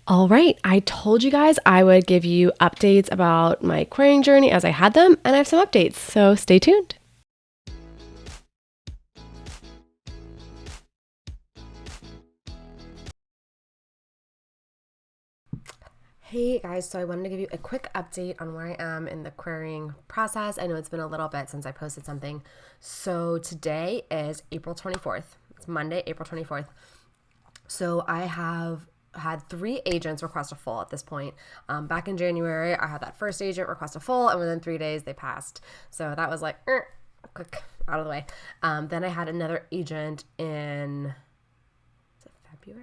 All right, I told you guys I would give you updates about my querying journey as I had them, and I have some updates, so stay tuned. Hey guys, so I wanted to give you a quick update on where I am in the querying process. I know it's been a little bit since I posted something. So today is April 24th. It's Monday, April 24th. So I have had 3 agents request a full at this point. Back in January, I had that first agent request a full, and within 3 days, they passed. So that was like, quick, out of the way. Then I had another agent in, is it February?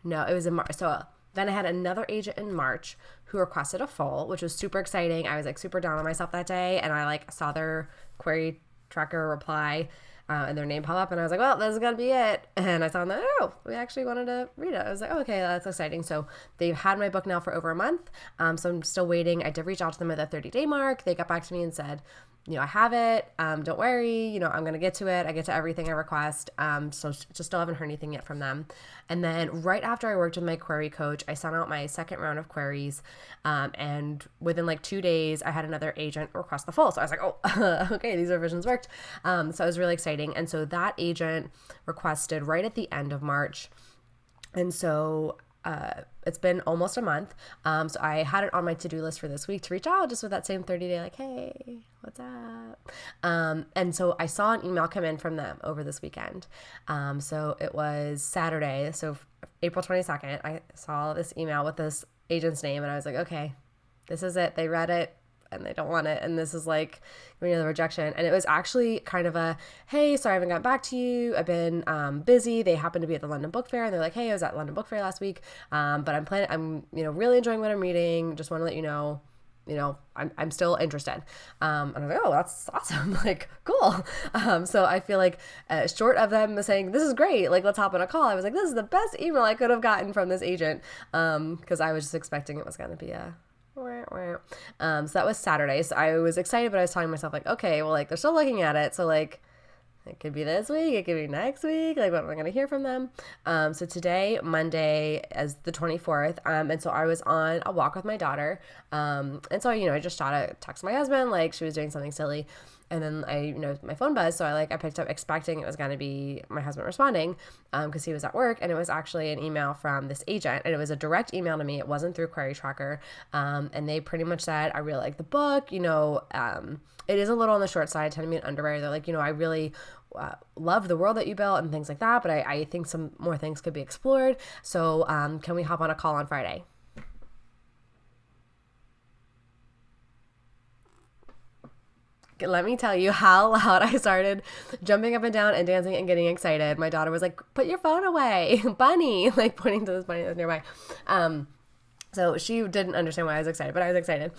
No, it was in March. So then I had another agent in March who requested a full, which was super exciting. I was like super down on myself that day, and I like saw their query tracker reply and their name pop up, and I was like, well, this is gonna be it. And I saw them, oh, we actually wanted to read it. I was like, oh, okay, that's exciting. So they've had my book now for over a month. So I'm still waiting. I did reach out to them at the 30-day mark. They got back to me and said, I have it. Don't worry. I'm going to get to it. I get to everything I request. So just still haven't heard anything yet from them. And then right after I worked with my query coach, I sent out my second round of queries. And within like 2 days, I had another agent request the full. So I was like, oh, okay, these revisions worked. So it was really exciting. And so that agent requested right at the end of March. And so it's been almost a month. So I had it on my to-do list for this week to reach out just with that same 30-day, like, hey, what's up? And so I saw an email come in from them over this weekend. So it was Saturday. So April 22nd, I saw this email with this agent's name, and I was like, okay, this is it. They read it and they don't want it, and this is like the rejection. And it was actually kind of a, hey, sorry I haven't gotten back to you, I've been busy. They happened to be at the London Book Fair, and they're like, hey, I was at London Book Fair last week, but I'm really enjoying what I'm reading, just want to let you know, I'm still interested. And I was like, oh, that's awesome. Like, cool. So I feel like short of them saying, this is great, like, let's hop on a call, I was like, this is the best email I could have gotten from this agent. Because I was just expecting it was going to be a, so that was Saturday. So I was excited, but I was telling myself like, okay, well, like, they're still looking at it. So like, it could be this week, it could be next week. Like, what am I going to hear from them? So today, Monday, is the 24th. And so I was on a walk with my daughter. And so, I just shot a text my husband, like she was doing something silly. And then my phone buzzed. So I picked up expecting it was going to be my husband responding, because he was at work, and it was actually an email from this agent, and it was a direct email to me. It wasn't through Query Tracker. And they pretty much said, I really like the book, it is a little on the short side, 10 minute underwear. They're like, I really love the world that you built and things like that, but I think some more things could be explored. So can we hop on a call on Friday? Let me tell you how loud I started jumping up and down and dancing and getting excited. My daughter was like, put your phone away, bunny, like pointing to this bunny that was nearby. So she didn't understand why I was excited, but I was excited.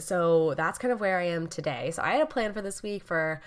So that's kind of where I am today. So I had a plan for this week for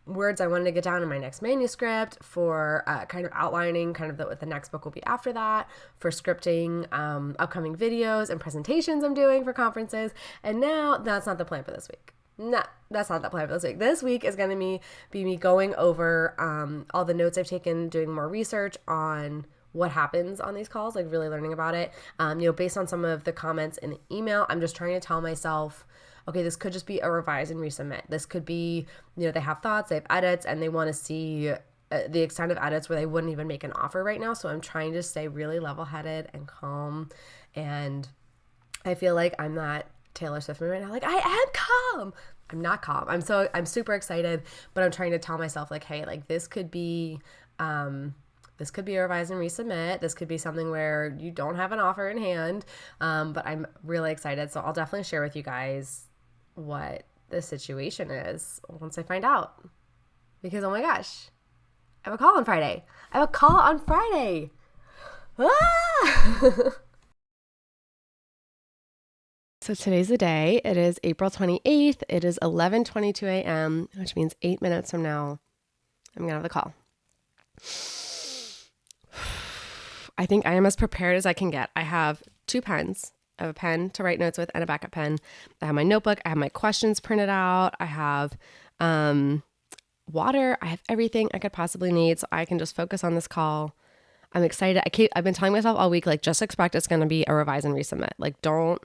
words I wanted to get down in my next manuscript, for kind of outlining kind of what the next book will be after that, for scripting upcoming videos and presentations I'm doing for conferences. And now that's not the plan for this week. No, that's not the plan for this week. This week is going to be me going over all the notes I've taken, doing more research on what happens on these calls, like really learning about it. Based on some of the comments in the email, I'm just trying to tell myself, okay, this could just be a revise and resubmit. This could be, they have thoughts, they have edits, and they want to see the extent of edits where they wouldn't even make an offer right now. So I'm trying to stay really level-headed and calm. And I feel like I'm not Taylor Swift right now. Like, I am calm. I'm not calm. I'm super excited, but I'm trying to tell myself like, hey, like this could be a revise and resubmit. This could be something where you don't have an offer in hand. But I'm really excited. So I'll definitely share with you guys what the situation is once I find out. Because, oh my gosh, I have a call on Friday. Ah! So today's the day. It is April 28th. It is 11:22 a.m., which means 8 minutes from now, I'm going to have the call. I think I am as prepared as I can get. I have 2 pens. I have a pen to write notes with and a backup pen. I have my notebook. I have my questions printed out. I have water. I have everything I could possibly need, so I can just focus on this call. I'm excited. I've been telling myself all week, like, just expect it's going to be a revise and resubmit. Like, don't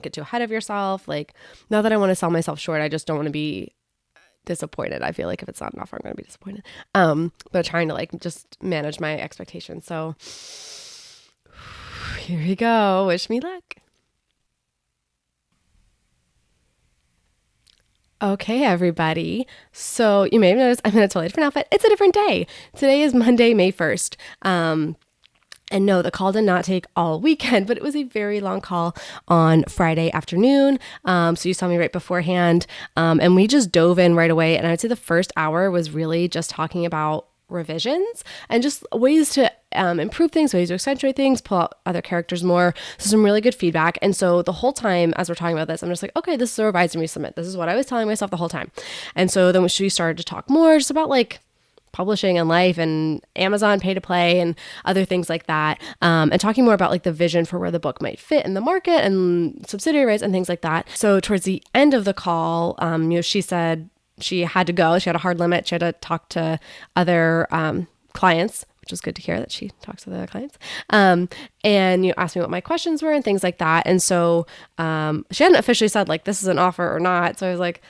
get too ahead of yourself. Like, not that I want to sell myself short. I just don't want to be disappointed. I feel like if it's not an offer, I'm going to be disappointed. But trying to like just manage my expectations. So here we go. Wish me luck. Okay, everybody. So you may have noticed I'm in a totally different outfit. It's a different day. Today is Monday, May 1st. And no, the call did not take all weekend, but it was a very long call on Friday afternoon. So you saw me right beforehand. And we just dove in right away. And I would say the first hour was really just talking about revisions and just ways to improve things, ways to accentuate things, pull out other characters more. So some really good feedback. And so the whole time as we're talking about this, I'm just like, okay, this is a revise and resubmit. This is what I was telling myself the whole time. And so then we started to talk more just about like publishing and life and Amazon pay to play and other things like that. And talking more about like the vision for where the book might fit in the market and subsidiary rights and things like that. So towards the end of the call, she said she had to go. She had a hard limit. She had to talk to other clients, which was good to hear that she talks to the other clients. And asked me what my questions were and things like that. And so she hadn't officially said like, this is an offer or not. So I was like,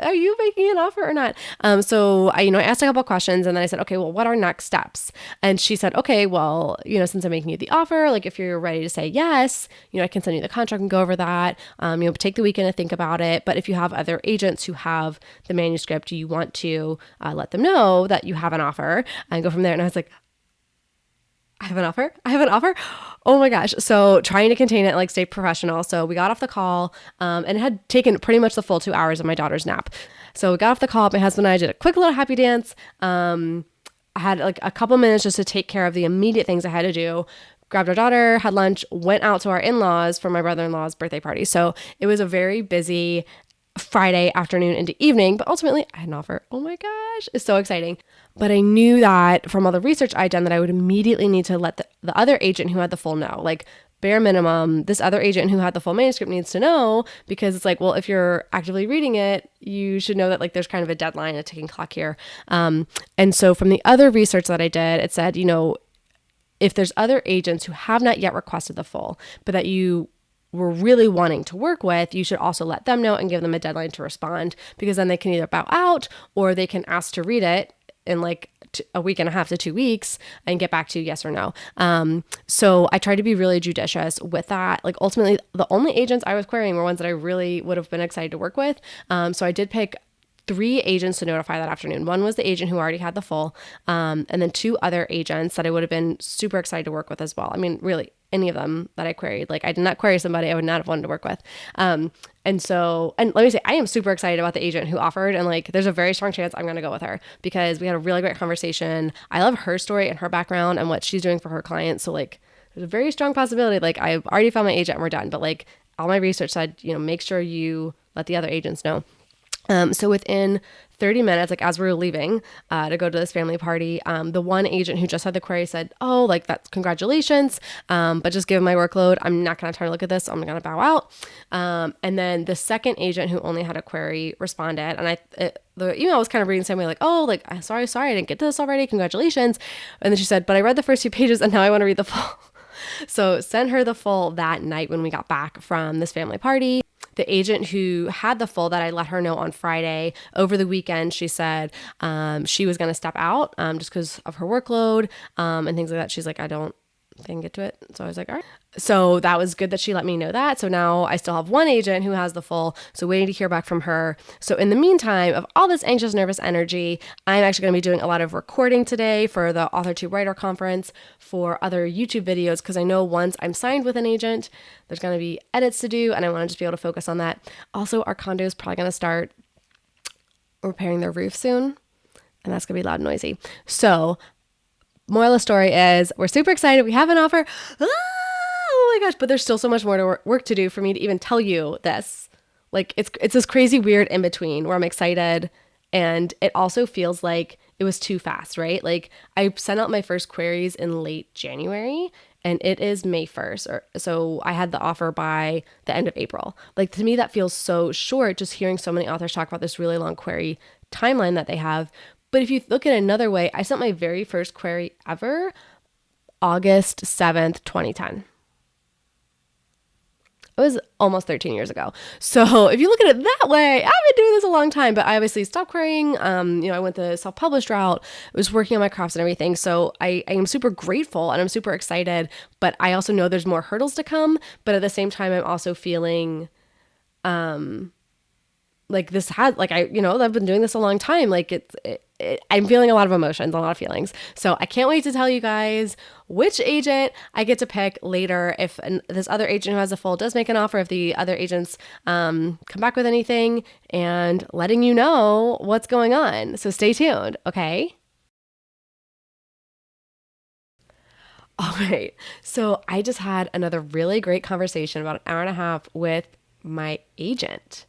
are you making an offer or not? So I asked a couple of questions and then I said, okay, well, what are next steps? And she said, okay, well, since I'm making you the offer, like if you're ready to say yes, I can send you the contract and go over that. Take the weekend to think about it. But if you have other agents who have the manuscript, you want to let them know that you have an offer and go from there. And I was like, I have an offer. Oh my gosh. So trying to contain it, like stay professional. So we got off the call and it had taken pretty much the full 2 hours of my daughter's nap. So we got off the call. My husband and I did a quick little happy dance. I had like a couple minutes just to take care of the immediate things I had to do. Grabbed our daughter, had lunch, went out to our in-laws for my brother-in-law's birthday party. So it was a very busy Friday afternoon into evening, but ultimately I had an offer. Oh my gosh, it's so exciting. But I knew that from all the research I'd done that I would immediately need to let the other agent who had the full know, like bare minimum, this other agent who had the full manuscript needs to know, because it's like, well, if you're actively reading it, you should know that like there's kind of a deadline, a ticking clock here. And so from the other research that I did, it said, if there's other agents who have not yet requested the full, but that you were really wanting to work with, you should also let them know and give them a deadline to respond, because then they can either bow out or they can ask to read it in like a week and a half to 2 weeks and get back to you yes or no. So I tried to be really judicious with that. Like ultimately the only agents I was querying were ones that I really would have been excited to work with. So I did pick 3 agents to notify that afternoon. One was the agent who already had the full, and then 2 other agents that I would have been super excited to work with as well. I mean, really any of them that I queried. Like I did not query somebody I would not have wanted to work with. And let me say, I am super excited about the agent who offered, and like, there's a very strong chance I'm going to go with her because we had a really great conversation. I love her story and her background and what she's doing for her clients. So like, there's a very strong possibility. Like I've already found my agent and we're done, but like all my research said, make sure you let the other agents know. So within 30 minutes, like as we were leaving to go to this family party, the one agent who just had the query said, oh, like that's congratulations. But just given my workload, I'm not going to have time to look at this. So I'm going to bow out. And then the second agent who only had a query responded. And the email was kind of reading the same way, like, oh, like, sorry, I didn't get to this already. Congratulations. And then she said, but I read the first few pages and now I want to read the full. So sent her the full that night when we got back from this family party. The agent who had the full that I let her know on Friday, over the weekend, she said she was going to step out just because of her workload and things like that. She's like, I can get to it. So I was like, all right. So that was good that she let me know that. So now I still have one agent who has the full. So waiting to hear back from her. So in the meantime, of all this anxious, nervous energy, I'm actually going to be doing a lot of recording today for the Author to Writer conference, for other YouTube videos, because I know once I'm signed with an agent, there's going to be edits to do, and I want to just be able to focus on that. Also, our condo is probably going to start repairing their roof soon, and that's going to be loud and noisy. So moral of the story is we're super excited. We have an offer. Oh my gosh. But there's still so much more work to do for me to even tell you this. Like it's this crazy weird in between where I'm excited and it also feels like it was too fast, right? Like I sent out my first queries in late January and it is May 1st. So I had the offer by the end of April. Like to me, that feels so short, just hearing so many authors talk about this really long query timeline that they have. But if you look at it another way, I sent my very first query ever August 7th, 2010. It was almost 13 years ago. So if you look at it that way, I've been doing this a long time, but I obviously stopped querying. I went the self-published route. I was working on my crafts and everything. So I am super grateful and I'm super excited, but I also know there's more hurdles to come. But at the same time, I'm also feeling, like this had, like I've been doing this a long time. Like I'm feeling a lot of emotions, a lot of feelings. So I can't wait to tell you guys which agent I get to pick later. If this other agent who has a full does make an offer, if the other agents come back with anything, and letting you know what's going on. So stay tuned, okay? All right. So I just had another really great conversation about an hour and a half with my agent.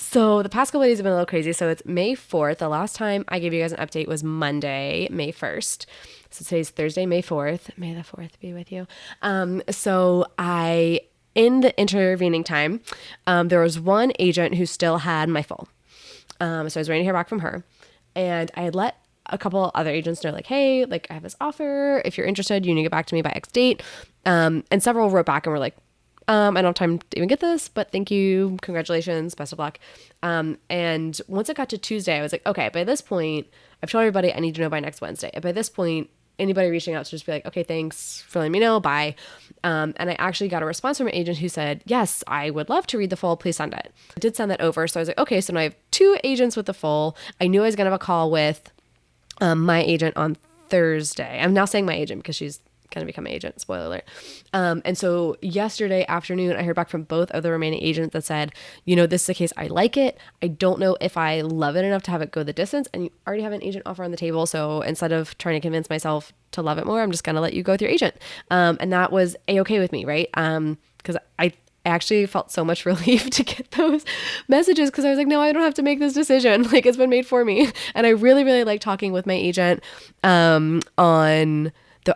So the past couple of days have been a little crazy. So it's May 4th. The last time I gave you guys an update was Monday, May 1st. So today's Thursday, May 4th. May the 4th be with you. In the intervening time, there was one agent who still had my full. So I was waiting to hear back from her. And I had let a couple other agents know, like, hey, like I have this offer. If you're interested, you need to get back to me by X date. And several wrote back and were like, I don't have time to even get this, but thank you. Congratulations. Best of luck. And once it got to Tuesday, I was like, okay, by this point, I've told everybody I need to know by next Wednesday. And by this point, anybody reaching out to just be like, okay, thanks for letting me know. Bye. And I actually got a response from an agent who said, yes, I would love to read the full. Please send it. I did send that over. So I was like, okay, so now I have 2 agents with the full. I knew I was going to have a call with my agent on Thursday. I'm now saying my agent because she's going to become an agent, spoiler alert. And so yesterday afternoon, I heard back from both of the remaining agents that said, this is the case. I like it. I don't know if I love it enough to have it go the distance. And you already have an agent offer on the table. So instead of trying to convince myself to love it more, I'm just going to let you go with your agent. And that was A-okay with me, right? Because I actually felt so much relief to get those messages because I was like, no, I don't have to make this decision. Like it's been made for me. And I really, really like talking with my agent on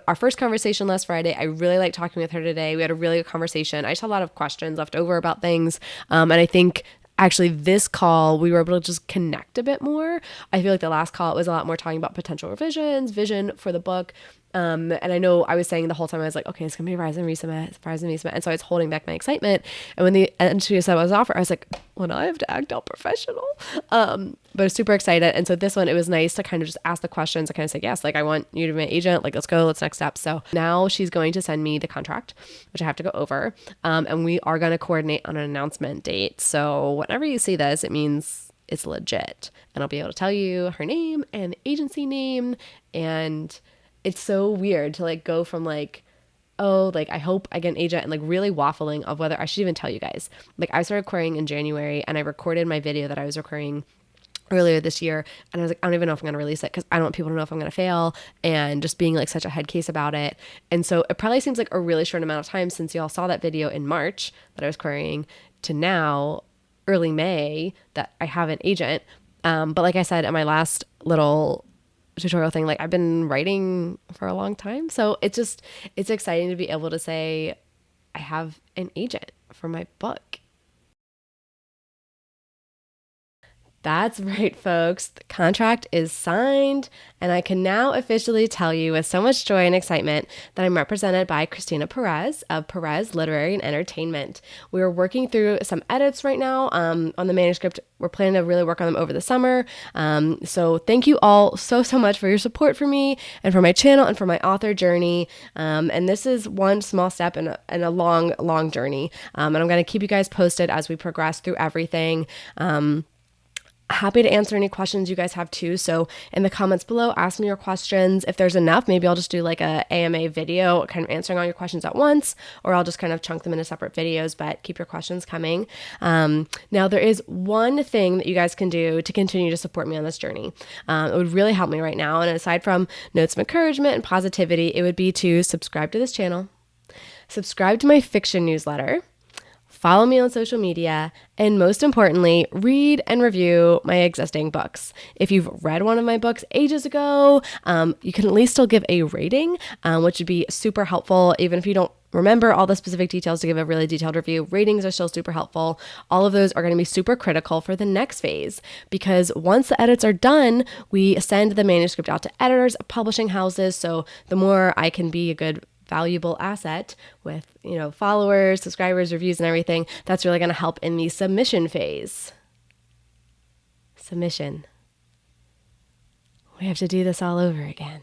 our first conversation last Friday. I really liked talking with her today. We had a really good conversation. I just had a lot of questions left over about things. And I think actually this call, we were able to just connect a bit more. I feel like the last call, it was a lot more talking about potential revisions, vision for the book. And I know I was saying the whole time, I was like, okay, it's going to be rise and resubmit. And so I was holding back my excitement. And when she said what was offered, I was like, well, now I have to act all professional. But I was super excited. And so this one, it was nice to kind of just ask the questions. I kind of say, yes, like I want you to be my agent. Like, let's go, let's next step. So now she's going to send me the contract, which I have to go over. And we are going to coordinate on an announcement date. So whenever you see this, it means it's legit. And I'll be able to tell you her name and the agency name. And it's so weird to like go from like, oh, like I hope I get an agent, and like really waffling of whether I should even tell you guys. Like I started querying in January and I recorded my video that I was recording earlier this year. And I was like, I don't even know if I'm going to release it because I don't want people to know if I'm going to fail, and just being like such a head case about it. And so it probably seems like a really short amount of time since y'all saw that video in March that I was querying to now early May that I have an agent. But like I said in my last little tutorial thing, like I've been writing for a long time. So it's exciting to be able to say I have an agent for my book. That's right, folks. The contract is signed, and I can now officially tell you with so much joy and excitement that I'm represented by Kristina Pérez of Pérez Literary and Entertainment. We are working through some edits right now on the manuscript. We're planning to really work on them over the summer. So thank you all so much for your support for me and for my channel and for my author journey. And this is one small step in a long journey. And I'm going to keep you guys posted as we progress through everything. Happy to answer any questions you guys have too. So in the comments below, ask me your questions. If there's enough, maybe I'll just do like a AMA video kind of answering all your questions at once, or I'll just kind of chunk them into separate videos, but keep your questions coming. Now there is one thing that you guys can do to continue to support me on this journey. It would really help me right now. And aside from notes of encouragement and positivity, it would be to subscribe to this channel, subscribe to my fiction newsletter, follow me on social media, and most importantly, read and review my existing books. If you've read one of my books ages ago, you can at least still give a rating, which would be super helpful. Even if you don't remember all the specific details to give a really detailed review, ratings are still super helpful. All of those are going to be super critical for the next phase, because once the edits are done, we send the manuscript out to editors, publishing houses. So the more I can be a good valuable asset with, followers, subscribers, reviews, and everything, that's really going to help in the submission phase. Submission. We have to do this all over again.